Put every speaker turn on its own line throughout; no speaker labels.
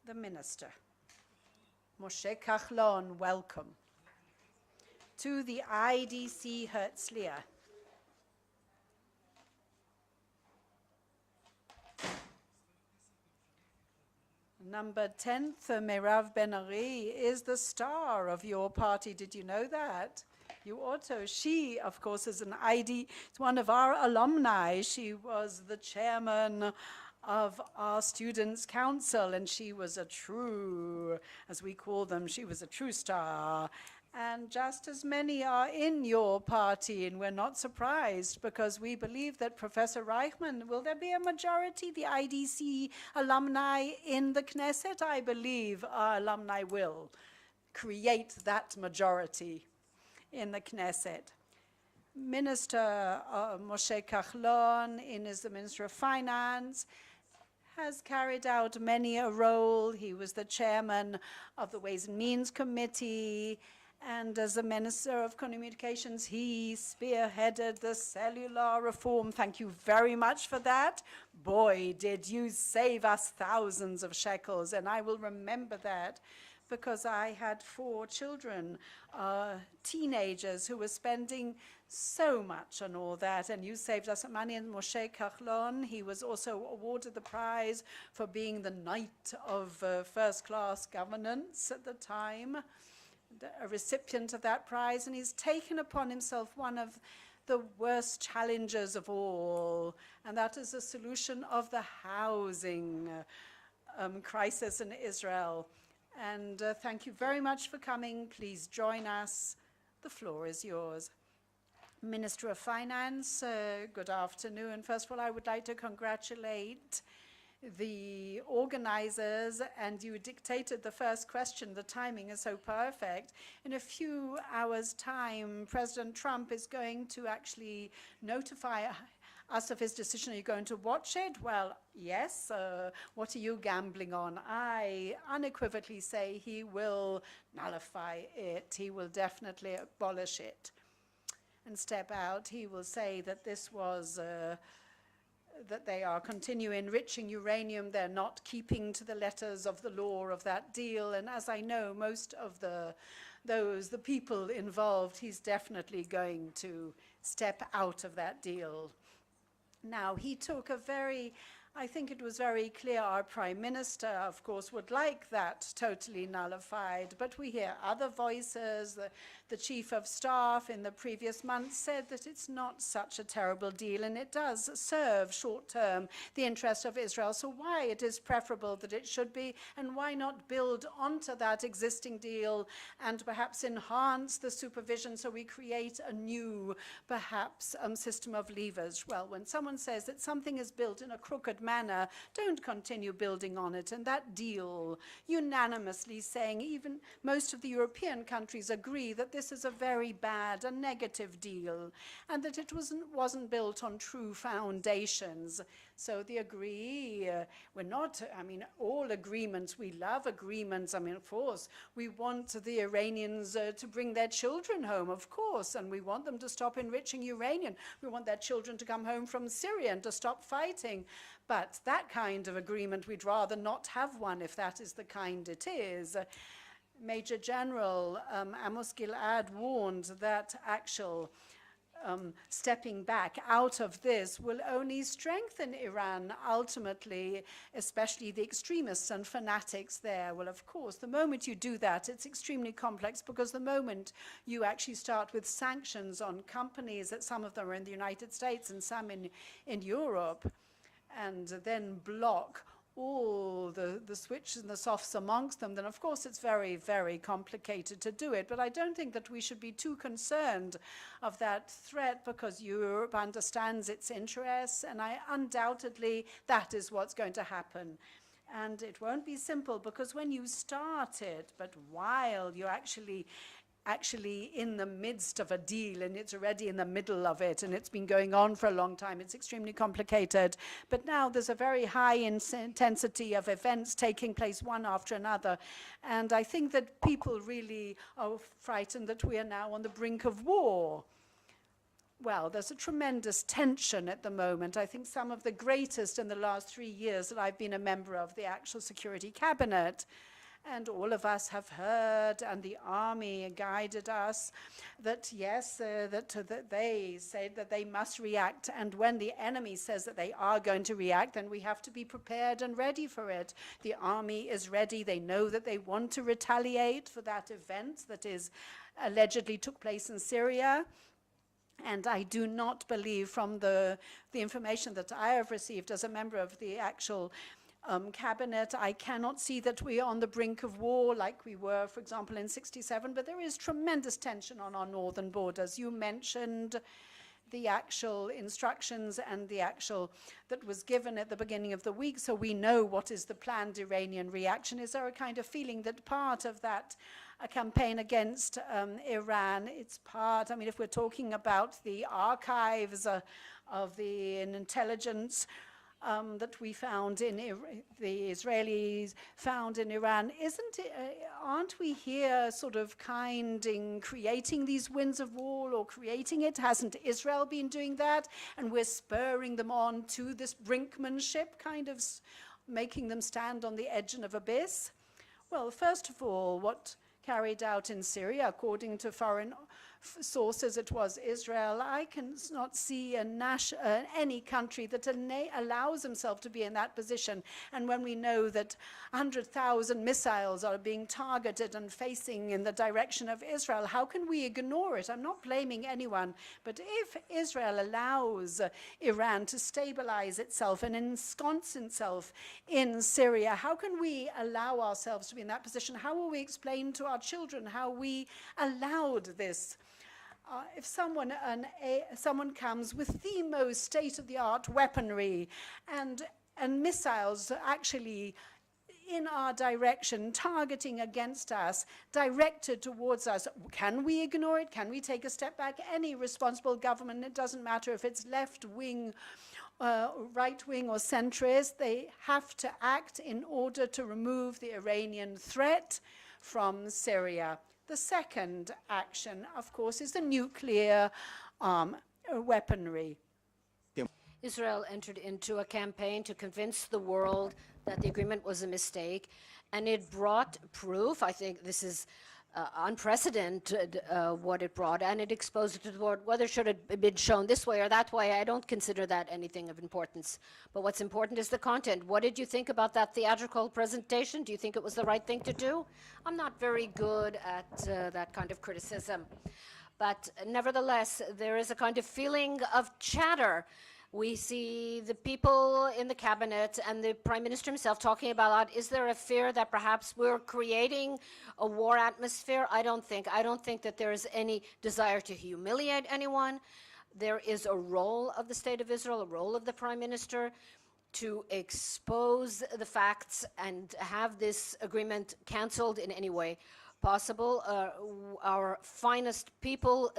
the minister. Moshe Kahlon, welcome to the IDC Herzliya. Number 10th, Meirav Ben-Ari, is the star of your party. Did you know that? You ought to. She, of course, is an it's one of our alumni. She was the chairman of our Students' Council, and she was a true, as we call them, she was a true star. And just as many are in your party, and we're not surprised because we believe that Professor Reichman, will there be a majority, the IDC alumni in the Knesset? I believe our alumni will create that majority in the Knesset. Minister Moshe Kahlon, as the Minister of Finance, has carried out many a role. He was the chairman of the Ways and Means Committee, and as the Minister of Communications, he spearheaded the cellular reform. Thank you very much for that. Boy, did you save us thousands of shekels, and I will remember that because I had 4 children, teenagers, who were spending so much on all that, and you saved us money. And Moshe Kahlon, he was also awarded the prize for being the Knight of First-Class Governance at the time, a recipient of that prize, and he's taken upon himself one of the worst challenges of all, and that is the solution of the housing crisis in Israel. And thank you very much for coming. Please join us. The floor is yours. Minister of Finance, good afternoon. First of all, I would like to congratulate the organizers, and you dictated the first question. The timing is so perfect. In a few hours' time, President Trump is going to actually notify us of his decision. Are you going to watch it? Well, yes. What are you gambling on? I unequivocally say he will nullify it. He will definitely abolish it and step out. He will say that this was that they are continuing enriching uranium. They're not keeping to the letters of the law of that deal. And as I know, most of the people involved, he's definitely going to step out of that deal. Now, he took I think it was very clear our Prime Minister, of course, would like that totally nullified, but we hear other voices. The Chief of Staff in the previous month said that it's not such a terrible deal, and it does serve short-term the interest of Israel. So why it is preferable that it should be, and why not build onto that existing deal and perhaps enhance the supervision so we create a new, perhaps, system of levers? Well, when someone says that something is built in a crooked manner, don't continue building on it. And that deal, unanimously saying, even most of the European countries agree that this is a very bad, a negative deal, and that it wasn't built on true foundations. So they agree. We're not, all agreements, we love agreements. Of course, we want the Iranians to bring their children home, of course, and we want them to stop enriching uranium. We want their children to come home from Syria and to stop fighting. But that kind of agreement, we'd rather not have one if that is the kind it is. Major General Amos Gilad warned that actual stepping back out of this will only strengthen Iran ultimately, especially the extremists and fanatics there. Well, of course, the moment you do that, it's extremely complex, because the moment you actually start with sanctions on companies, that some of them are in the United States and some in Europe, and then block all the switches and the softs amongst them, then of course it's very, very complicated to do it. But I don't think that we should be too concerned of that threat, because Europe understands its interests, and undoubtedly that is what's going to happen. And it won't be simple, because when you start it, but while you're actually in the midst of a deal, and it's already in the middle of it, and it's been going on for a long time, it's extremely complicated. But now there's a very high intensity of events taking place one after another, and I think that people really are frightened that we are now on the brink of war. Well, there's a tremendous tension at the moment. I think some of the greatest in the last 3 years that I've been a member of the actual Security Cabinet. And all of us have heard, and the army guided us, that yes, that they said that they must react. And when the enemy says that they are going to react, then we have to be prepared and ready for it. The army is ready. They know that they want to retaliate for that event that is allegedly took place in Syria. And I do not believe, from the information that I have received as a member of the actual cabinet, I cannot see that we are on the brink of war like we were, for example, in '67, but there is tremendous tension on our northern borders. You mentioned the actual instructions and the actual that was given at the beginning of the week, so we know what is the planned Iranian reaction. Is there a kind of feeling that part of that campaign against Iran, it's part, I mean, if we're talking about the archives of the intelligence that we found in the Israelis found in Iran, aren't we here sort of kind in creating these winds of war or creating it? Hasn't Israel been doing that? And we're spurring them on to this brinkmanship, kind of making them stand on the edge of an abyss? Well, first of all, what carried out in Syria, according to foreign sources, it was Israel. I cannot see any country that allows himself to be in that position. And when we know that 100,000 missiles are being targeted and facing in the direction of Israel, how can we ignore it? I'm not blaming anyone, but if Israel allows Iran to stabilize itself and ensconce itself in Syria, how can we allow ourselves to be in that position? How will we explain to our children how we allowed this? If someone comes with the most state-of-the-art weaponry and missiles actually in our direction, targeting against us, directed towards us, can we ignore it? Can we take a step back? Any responsible government, it doesn't matter if it's left-wing, right-wing or centrist, they have to act in order to remove the Iranian threat from Syria. The second action, of course, is the nuclear weaponry.
Israel entered into a campaign to convince the world that the agreement was a mistake, and it brought proof. I think this is unprecedented what it brought, and it exposed it to the world. Whether should it have been shown this way or that way, I don't consider that anything of importance. But what's important is the content. What did you think about that theatrical presentation? Do you think it was the right thing to do? I'm not very good at that kind of criticism. But nevertheless, there is a kind of feeling of chatter. We see the people in the cabinet and the prime minister himself talking about, is there a fear that perhaps we're creating a war atmosphere? I don't think that there is any desire to humiliate anyone. There is a role of the State of Israel, a role of the prime minister to expose the facts and have this agreement canceled in any way possible. Our finest people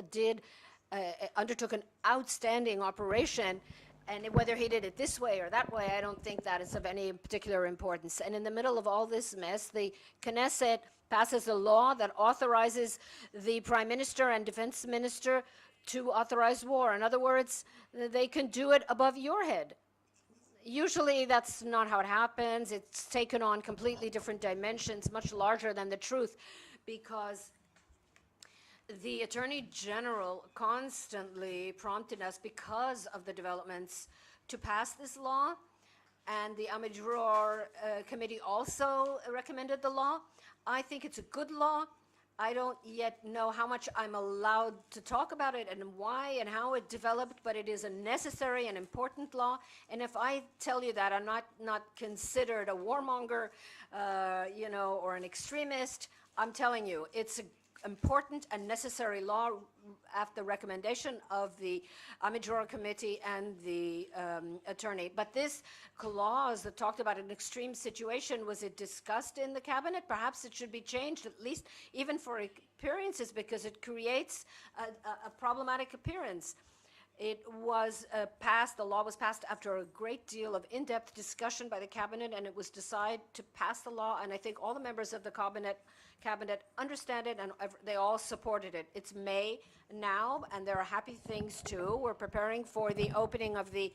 undertook an outstanding operation, and whether he did it this way or that way, I don't think that is of any particular importance. And in the middle of all this mess, the Knesset passes a law that authorizes the prime minister and defense minister to authorize war. In other words, they can do it above your head. Usually that's not how it happens. It's taken on completely different dimensions, much larger than the truth, because the Attorney General constantly prompted us, because of the developments, to pass this law, and the Amidror committee also recommended the law. I think it's a good law. I don't yet know how much I'm allowed to talk about it and why and how it developed, but it is a necessary and important law. And if I tell you that I'm not considered a warmonger, or an extremist, I'm telling you, it's an important and necessary law after recommendation of the Amidror committee and the attorney. But this clause that talked about an extreme situation, was it discussed in the cabinet? Perhaps it should be changed, at least even for appearances, because it creates a problematic appearance. It was passed, the law was passed after a great deal of in-depth discussion by the cabinet, and it was decided to pass the law, and I think all the members of the cabinet understand it, and they all supported it. It's May now, and there are happy things too. We're preparing for the opening of the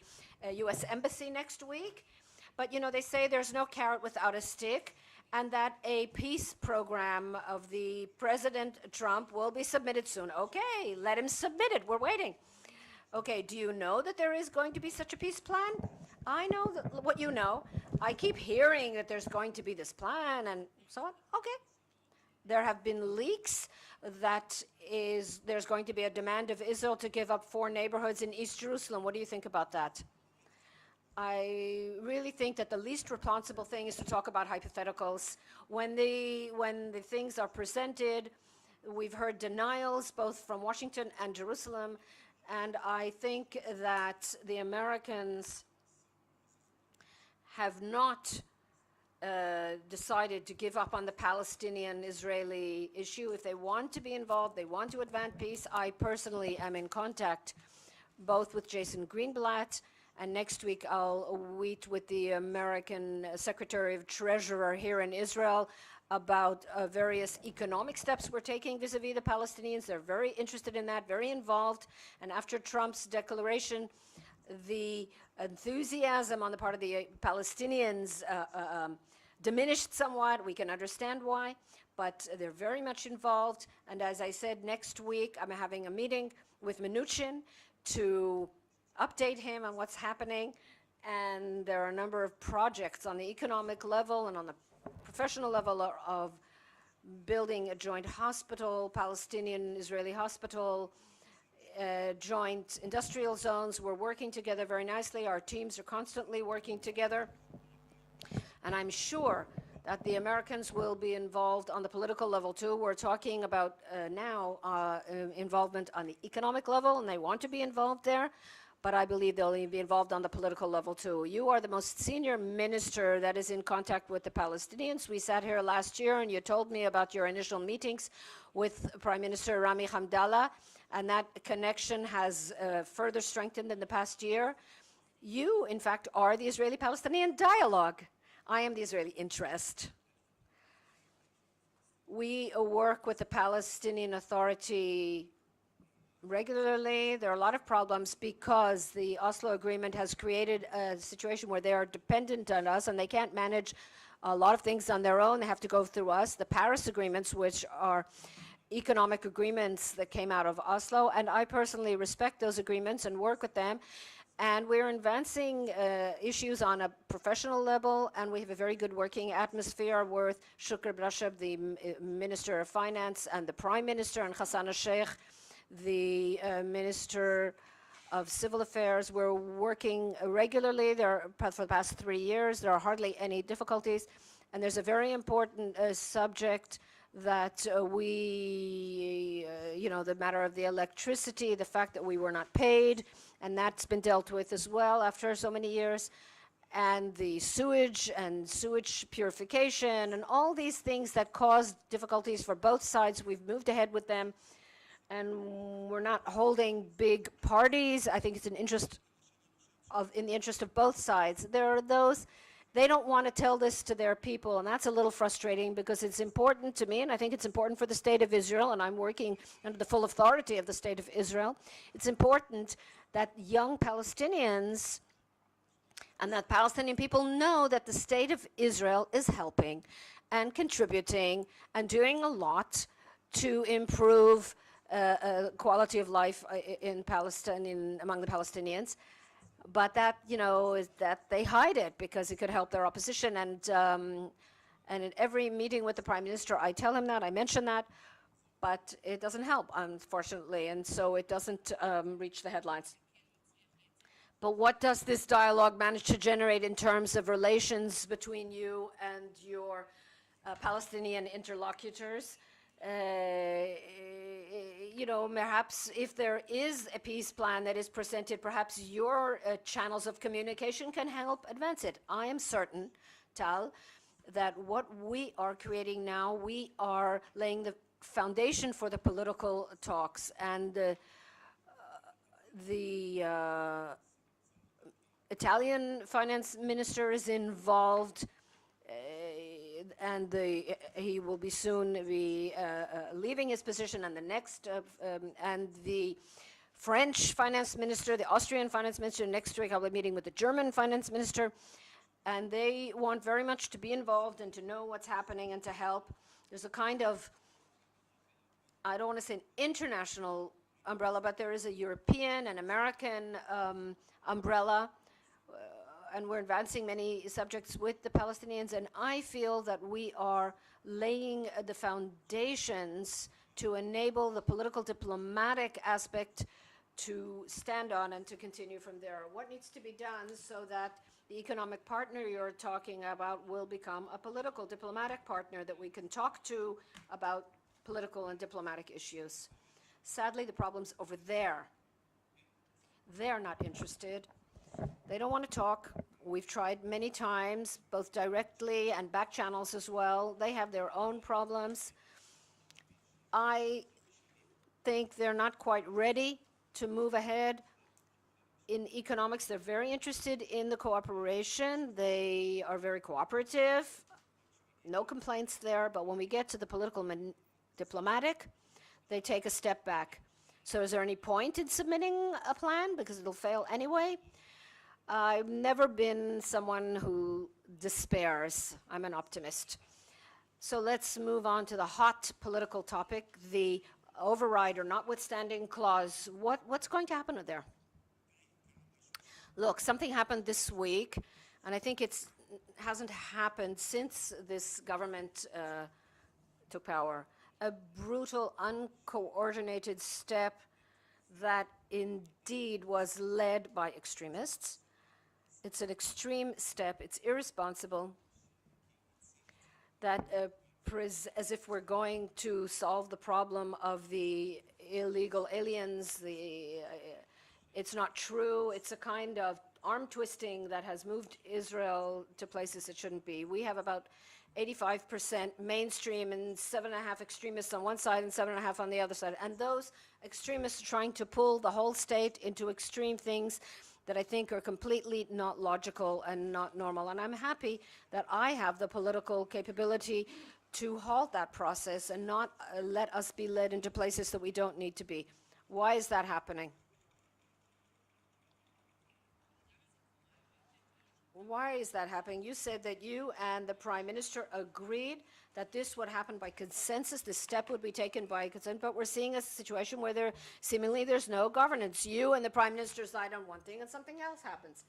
U.S. Embassy next week. But, you know, they say there's no carrot without a stick, and that a peace program of the President Trump will be submitted soon. Okay, let him submit it. We're waiting. Okay, do you know that there is going to be such a peace plan? I know what you know. I keep hearing that there's going to be this plan and so on. Okay. There have been leaks that there's going to be a demand of Israel to give up 4 neighborhoods in East Jerusalem. What do you think about that? I really think that the least responsible thing is to talk about hypotheticals. When the things are presented, we've heard denials both from Washington and Jerusalem, and I think that the Americans have not decided to give up on the Palestinian-Israeli issue. If they want to be involved, they want to advance peace. I personally am in contact both with Jason Greenblatt, and next week I'll meet with the American Secretary of Treasurer here in Israel about various economic steps we're taking vis-a-vis the Palestinians. They're very interested in that, very involved. And after Trump's declaration, the enthusiasm on the part of the Palestinians diminished somewhat. We can understand why, but they're very much involved. And as I said, next week I'm having a meeting with Mnuchin to update him on what's happening. And there are a number of projects on the economic level and on the professional level of building a joint hospital, Palestinian-Israeli hospital, joint industrial zones. We're working together very nicely. Our teams are constantly working together. And I'm sure that the Americans will be involved on the political level too. We're talking about now involvement on the economic level, and they want to be involved there. But I believe they'll be involved on the political level too. You are the most senior minister that is in contact with the Palestinians. We sat here last year and you told me about your initial meetings with Prime Minister Rami Hamdallah, and that connection has further strengthened in the past year. You, in fact, are the Israeli-Palestinian dialogue. I am the Israeli interest. We work with the Palestinian Authority regularly. There are a lot of problems because the Oslo Agreement has created a situation where they are dependent on us and they can't manage a lot of things on their own. They have to go through us. The Paris agreements, which are economic agreements that came out of Oslo, and I personally respect those agreements and work with them. And we're advancing issues on a professional level, and we have a very good working atmosphere with Shukr Brashab, the Minister of Finance, and the Prime Minister, and Hassan al-Sheikh, the Minister of Civil Affairs. We're working regularly for the past 3 years. There are hardly any difficulties. And there's a very important subject that the matter of the electricity, the fact that we were not paid, and that's been dealt with as well after so many years. And the sewage and sewage purification and all these things that caused difficulties for both sides, we've moved ahead with them. And we're not holding big parties. I think it's in the interest of both sides. There are those, they don't want to tell this to their people, and that's a little frustrating because it's important to me, and I think it's important for the State of Israel, and I'm working under the full authority of the State of Israel. It's important that young Palestinians and that Palestinian people know that the State of Israel is helping and contributing and doing a lot to improve quality of life in Palestine, among the Palestinians, but that is that they hide it because it could help their opposition. And at every meeting with the Prime Minister, I tell him that, I mention that, but it doesn't help, unfortunately, and so it doesn't reach the headlines. But what does this dialogue manage to generate in terms of relations between you and your Palestinian interlocutors? Perhaps if there is a peace plan that is presented, perhaps your channels of communication can help advance it. I am certain, Tal, that what we are creating now, we are laying the foundation for the political talks. And the Italian finance minister is involved, and he will be soon be leaving his position, and the next, and the French finance minister, the Austrian finance minister. Next week I'll be meeting with the German finance minister, and they want very much to be involved and to know what's happening and to help. There's a kind of, I don't want to say an international umbrella, but there is a European and American umbrella, and we're advancing many subjects with the Palestinians, and I feel that we are laying the foundations to enable the political diplomatic aspect to stand on and to continue from there. What needs to be done so that the economic partner you're talking about will become a political diplomatic partner that we can talk to about political and diplomatic issues? Sadly, the problem's over there. They're not interested. They don't want to talk. We've tried many times, both directly and back channels as well. They have their own problems. I think they're not quite ready to move ahead. In economics, they're very interested in the cooperation. They are very cooperative. No complaints there. But when we get to the political diplomatic, they take a step back. So is there any point in submitting a plan? Because it'll fail anyway. I've never been someone who despairs. I'm an optimist. So let's move on to the hot political topic, the override or notwithstanding clause. What's going to happen there? Look, something happened this week, and I think it hasn't happened since this government took power. A brutal, uncoordinated step that indeed was led by extremists. It's an extreme step. It's irresponsible. That as if we're going to solve the problem of the illegal aliens. It's not true. It's a kind of arm twisting that has moved Israel to places it shouldn't be. We have about 85% mainstream and 7.5 extremists on one side and 7.5 on the other side. And those extremists are trying to pull the whole state into extreme things that I think are completely not logical and not normal. And I'm happy that I have the political capability to halt that process and not let us be led into places that we don't need to be. Why is that happening? Why is that happening? You said that you and the Prime Minister agreed that this would happen by consensus, this step would be taken by consent, but we're seeing a situation where seemingly there's no governance. You and the Prime Minister decide on one thing and something else happens.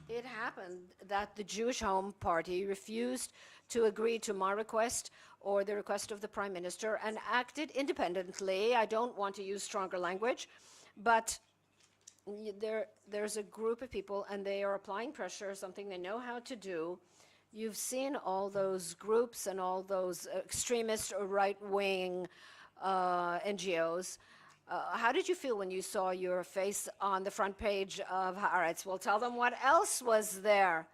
It happened that the Jewish Home Party refused to agree to my request or the request of the Prime Minister and acted independently. I don't want to use stronger language, but there's a group of people and they are applying pressure, something they know how to do. You've seen all those groups and all those extremist or right-wing NGOs. How did you feel when you saw your face on the front page of Haaretz? Well, tell them what else was there.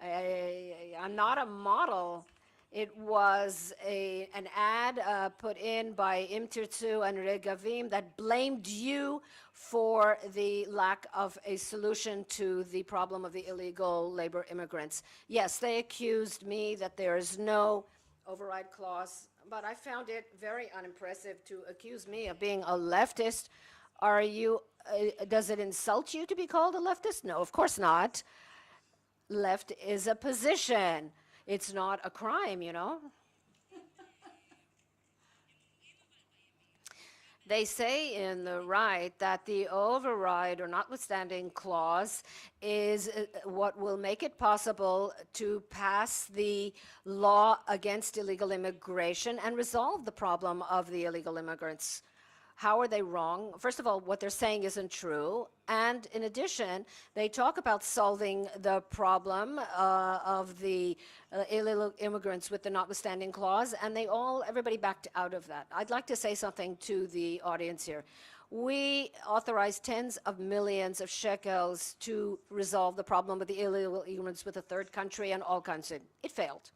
I'm not a model. It was an ad put in by Im Tirtzu and Regavim that blamed you for the lack of a solution to the problem of the illegal labor immigrants. Yes, they accused me that there is no override clause, but I found it very unimpressive to accuse me of being a leftist. Are you, does it insult you to be called a leftist? No, of course not. Left is a position. It's not a crime, you know. They say in the right that the override or notwithstanding clause is what will make it possible to pass the law against illegal immigration and resolve the problem of the illegal immigrants. How are they wrong? First of all, what they're saying isn't true. And in addition, they talk about solving the problem of the illegal immigrants with the notwithstanding clause, and everybody backed out of that. I'd like to say something to the audience here. We authorized tens of millions of shekels to resolve the problem of the illegal immigrants with a third country and all countries. It failed.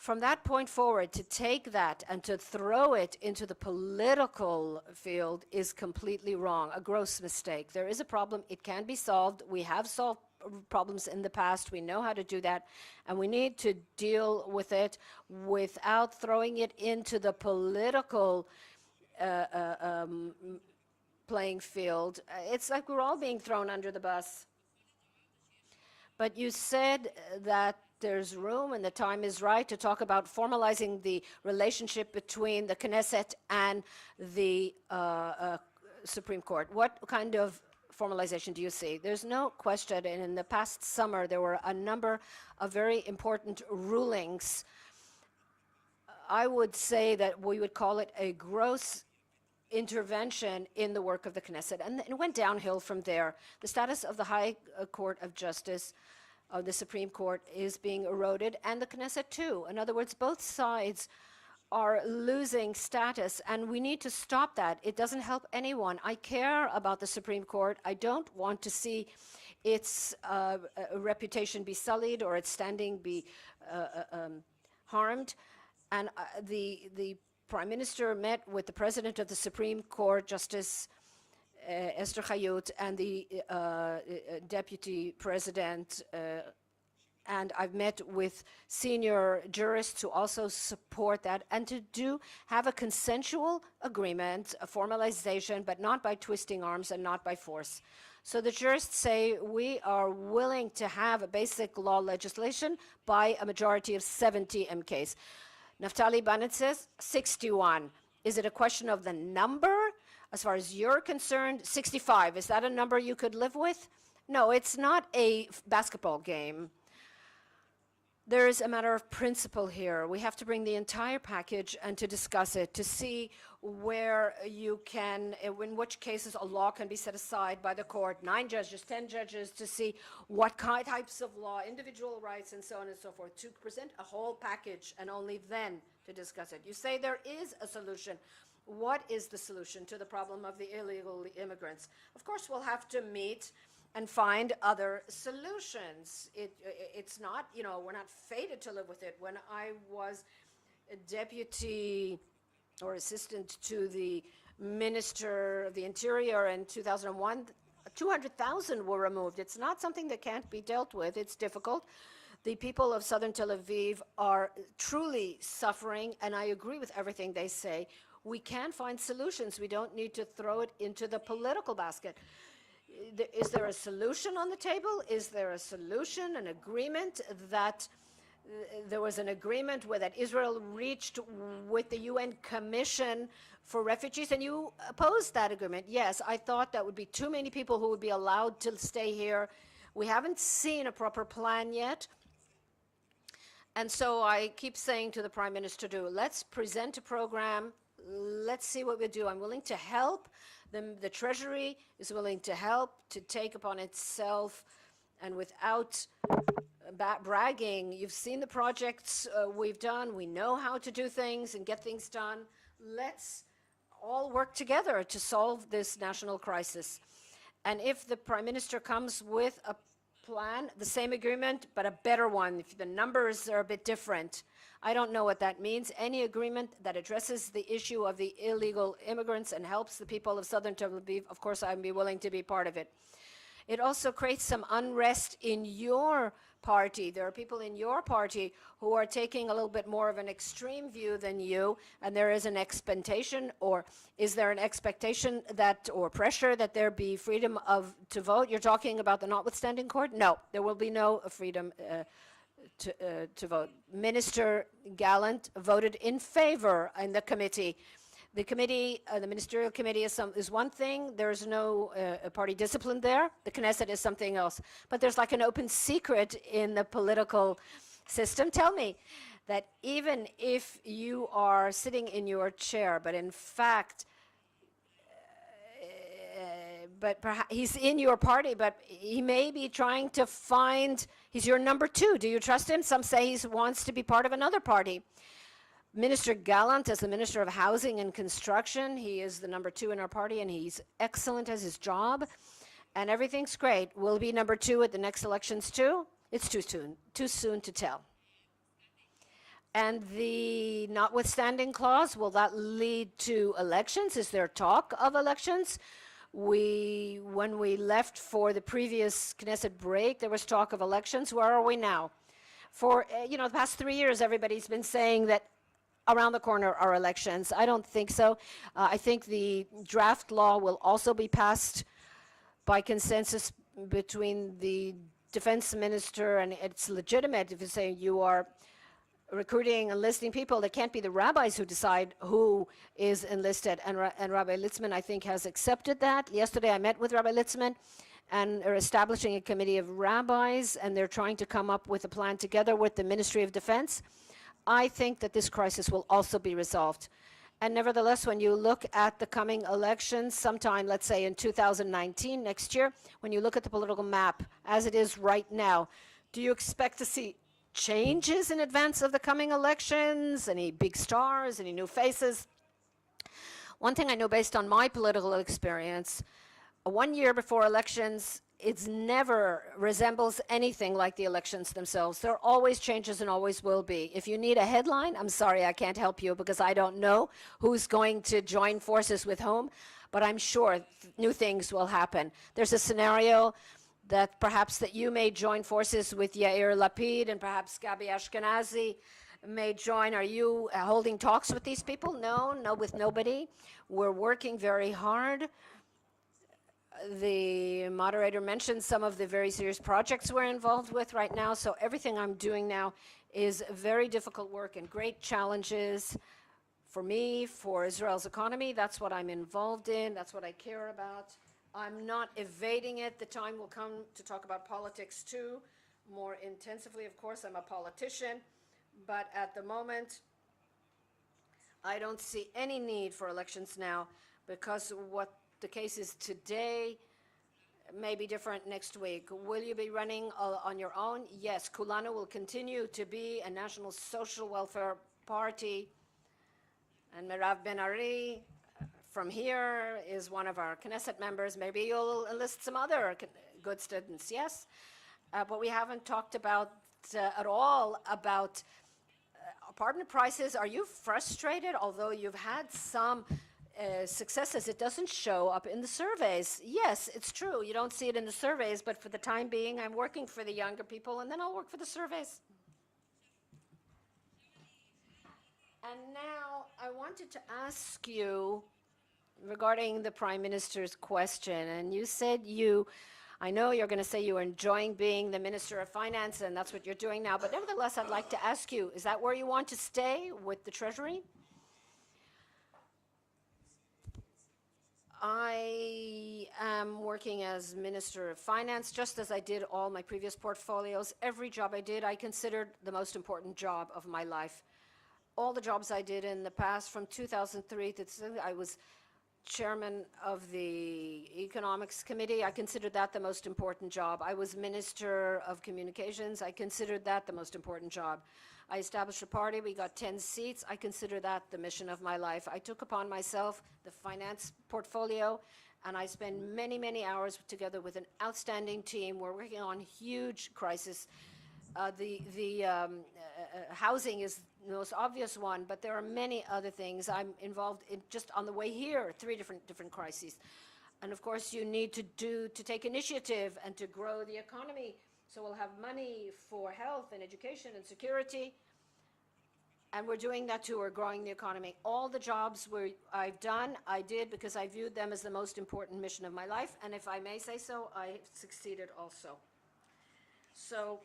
From that point forward, to take that and to throw it into the political field is completely wrong, a gross mistake. There is a problem. It can be solved. We have solved problems in the past. We know how to do that. And we need to deal with it without throwing it into the political playing field. It's like we're all being thrown under the bus. But you said that there's room and the time is right to talk about formalizing the relationship between the Knesset and the Supreme Court. What kind of formalization do you see? There's no question, and in the past summer there were a number of very important rulings. I would say that we would call it a gross intervention in the work of the Knesset, and it went downhill from there. The status of the High Court of Justice, of the Supreme Court, is being eroded, and the Knesset too. In other words, both sides are losing status, and we need to stop that. It doesn't help anyone. I care about the Supreme Court. I don't want to see its reputation be sullied or its standing be harmed. And the Prime Minister met with the President of the Supreme Court, Justice Esther Chayot, and the Deputy President, and I've met with senior jurists who also support that, and to have a consensual agreement, a formalization, but not by twisting arms and not by force. So the jurists say we are willing to have a basic law legislation by a majority of 70 MKs. Naftali Bennett says 61. Is it a question of the number? As far as you're concerned, 65. Is that a number you could live with? No, it's not a basketball game. There is a matter of principle here. We have to bring the entire package and to discuss it, to see where you can, in which cases a law can be set aside by the court, 9 judges, 10 judges, to see what types of law, individual rights, and so on and so forth, to present a whole package and only then to discuss it. You say there is a solution. What is the solution to the problem of the illegal immigrants? Of course, we'll have to meet and find other solutions. It's not, we're not fated to live with it. When I was a deputy or assistant to the Minister of the Interior in 2001, 200,000 were removed. It's not something that can't be dealt with. It's difficult. The people of southern Tel Aviv are truly suffering, and I agree with everything they say. We can find solutions. We don't need to throw it into the political basket. Is there a solution on the table? Is there a solution, an agreement that there was an agreement that Israel reached with the UN Commission for Refugees, and you opposed that agreement? Yes, I thought that would be too many people who would be allowed to stay here. We haven't seen a proper plan yet. And so I keep saying to the Prime Minister, let's present a program. Let's see what we do. I'm willing to help. The Treasury is willing to help, to take upon itself, and without bragging. You've seen the projects we've done. We know how to do things and get things done. Let's all work together to solve this national crisis. And if the Prime Minister comes with a plan, the same agreement, but a better one, if the numbers are a bit different, I don't know what that means. Any agreement that addresses the issue of the illegal immigrants and helps the people of southern Tel Aviv, of course, I'd be willing to be part of it. It also creates some unrest in your party. There are people in your party who are taking a little bit more of an extreme view than you, and there is an expectation, or is there an expectation that, or pressure that there be freedom to vote? You're talking about the notwithstanding court? No, there will be no freedom to vote. Minister Gallant voted in favor in the committee. The committee, the ministerial committee is one thing. There's no party discipline there. The Knesset is something else. But there's like an open secret in the political system. Tell me that even if you are sitting in your chair, but in fact, but perhaps he's in your party, but he may be trying to find, he's your number 2. Do you trust him? Some say he wants to be part of another party. Minister Gallant, as the Minister of Housing and Construction, he is the number 2 in our party, and he's excellent at his job, and everything's great. Will he be number 2 at the next elections too? It's too soon to tell. And the notwithstanding clause, will that lead to elections? Is there talk of elections? When we left for the previous Knesset break, there was talk of elections. Where are we now? For the past 3 years, everybody's been saying that around the corner are elections. I don't think so. I think the draft law will also be passed by consensus between the defense minister, and it's legitimate if you say you are recruiting, enlisting people. That can't be the rabbis who decide who is enlisted. And Rabbi Litzman, I think, has accepted that. Yesterday I met with Rabbi Litzman, and they're establishing a committee of rabbis, and they're trying to come up with a plan together with the Ministry of Defense. I think that this crisis will also be resolved. And nevertheless, when you look at the coming elections, sometime, let's say in 2019, next year, when you look at the political map as it is right now, do you expect to see changes in advance of the coming elections? Any big stars, any new faces? One thing I know based on my political experience, 1 year before elections, it never resembles anything like the elections themselves. There are always changes and always will be. If you need a headline, I'm sorry, I can't help you because I don't know who's going to join forces with whom, but I'm sure new things will happen. There's a scenario that perhaps that you may join forces with Yair Lapid, and perhaps Gabi Ashkenazi may join. Are you holding talks with these people? No, with nobody. We're working very hard. The moderator mentioned some of the very serious projects we're involved with right now, so everything I'm doing now is very difficult work and great challenges for me, for Israel's economy. That's what I'm involved in. That's what I care about. I'm not evading it. The time will come to talk about politics too, more intensively. Of course, I'm a politician, but at the moment, I don't see any need for elections now, because what the case is today may be different next week. Will you be running on your own? Yes. Kulanu will continue to be a national social welfare party, and Merav Ben-Ari from here is one of our Knesset members. Maybe you'll enlist some other good students, yes? But we haven't talked about at all about apartment prices. Are you frustrated? Although you've had some successes, it doesn't show up in the surveys. Yes, it's true. You don't see it in the surveys, but for the time being, I'm working for the younger people, and then I'll work for the surveys. And now I wanted to ask you regarding the Prime Minister's question, and you said I know you're going to say you are enjoying being the Minister of Finance, and that's what you're doing now, but nevertheless, I'd like to ask you, is that where you want to stay, with the Treasury? I am working as Minister of Finance, just as I did all my previous portfolios. Every job I did, I considered the most important job of my life. All the jobs I did in the past, from 2003 to I was chairman of the Economics Committee. I considered that the most important job. I was Minister of Communications. I considered that the most important job. I established a party. We got 10 seats. I consider that the mission of my life. I took upon myself the finance portfolio, and I spent many, many hours together with an outstanding team. We're working on huge crisis. Housing is the most obvious one, but there are many other things. I'm involved in, just on the way here, 3 different crises. And of course, you need to take initiative and to grow the economy. So we'll have money for health and education and security. And we're doing that too. We're growing the economy. All the jobs I've done, I did because I viewed them as the most important mission of my life. And if I may say so, I succeeded also. So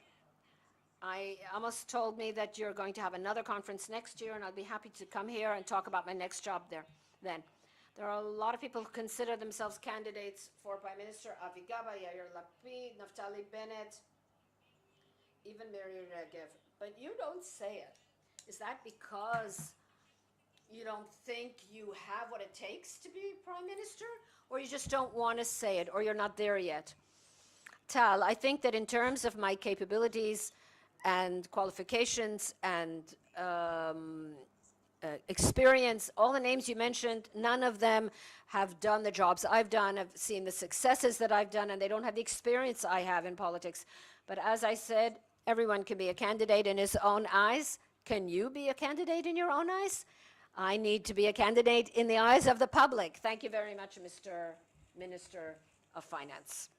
Amos told me that you're going to have another conference next year, and I'll be happy to come here and talk about my next job there then. There are a lot of people who consider themselves candidates for Prime Minister: Avi Gaba, Yair Lapid, Naftali Bennett, even Miri Regev. But you don't say it. Is that because you don't think you have what it takes to be Prime Minister? Or you just don't want to say it, or you're not there yet? Tal, I think that in terms of my capabilities and qualifications and experience, all the names you mentioned, none of them have done the jobs I've done, have seen the successes that I've done, and they don't have the experience I have in politics. But as I said, everyone can be a candidate in his own eyes. Can you be a candidate in your own eyes? I need to be a candidate in the eyes of the public. Thank you very much, Mr. Minister of Finance.